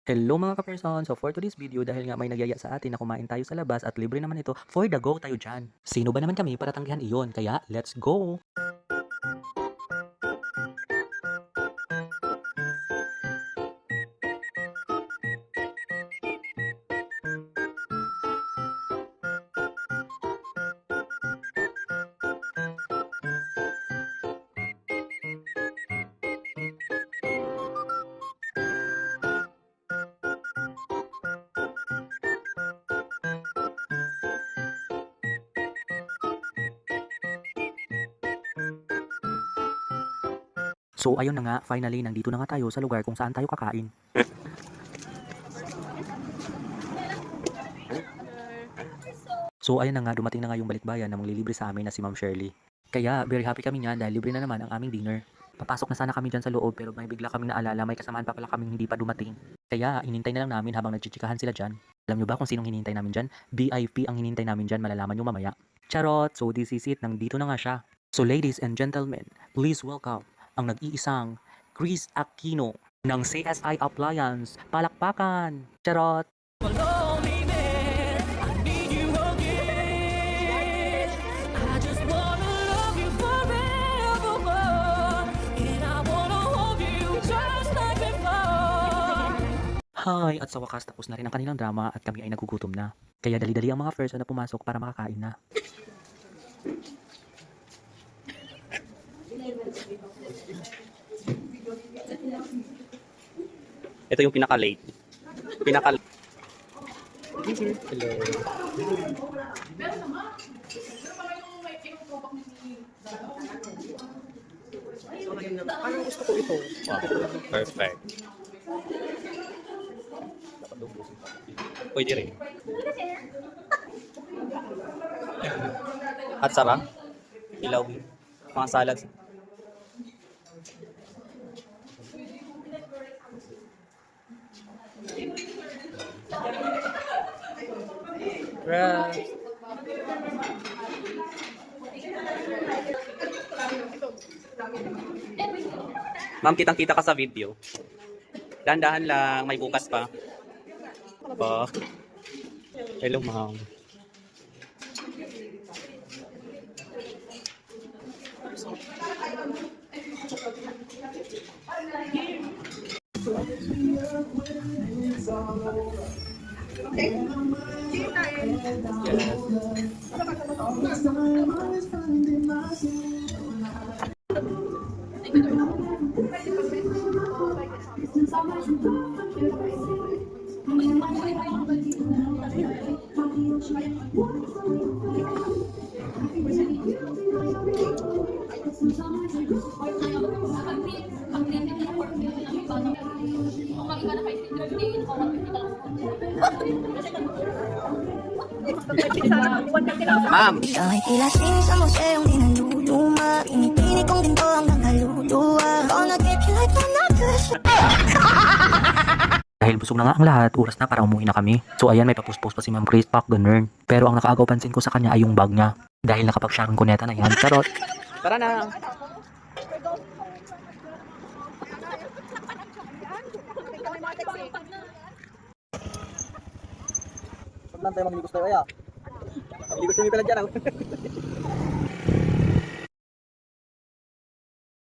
Hello mga ka-person! So for today's video, dahil nga may nagyaya sa atin na kumain tayo sa labas at libre naman ito, for the go tayo dyan. Sino ba naman kami para tanggihan iyon? Kaya let's go! So ayun na nga, finally nandito na nga tayo sa lugar kung saan tayo kakain. So ayun na nga, dumating na nga yung balikbayan na manglilibre sa amin na si Ma'am Shirley. Kaya very happy kami niyan dahil libre na naman ang aming dinner. Papasok na sana kami dyan sa loob pero may bigla kaming naalala, may kasamahan pa pala kaming hindi pa dumating. Kaya inintay na lang namin habang nagchichikahan sila dyan. Alam nyo ba kung sinong hinintay namin dyan? VIP ang hinintay namin dyan, malalaman nyo mamaya. Charot! So this is it, nandito na nga siya. So ladies and gentlemen, please welcome ang nag-iisang Chris Aquino ng CSI Appliance. Palakpakan! Charot! Hi! At sa wakas tapos na rin ang kanilang drama at kami ay nagugutom na. Kaya dali-dali ang mga person na pumasok para makakain na. Ito yung pinaka-late. Pinaka-late. Hello. Parang gusto ko ito. Wow, perfect. Pwede rin. At sarap. Ilaw. Mga salads. Right. Ma'am, kitang-kita ka sa video. Dahan-dahan lang, may bukas pa. Ba. Hello, ma'am. Ma'am! Ay kilasing sa museong di naluluma. Pinipini kong ginto hanggang kaluluwa. Gonna keep you like I'm not good. Dahil busog na nga ang lahat, oras na para umuwi na kami. So ayan, may papuspos pa si Ma'am Chris, pak ganun. Pero ang nakaagaw pansin ko sa kanya ay yung bag niya. Dahil nakapag-Sharon Cuneta na yan. Charot! Tara na! Pag lang tayo magliligos tayo kaya. Magliligos kami pala dyan.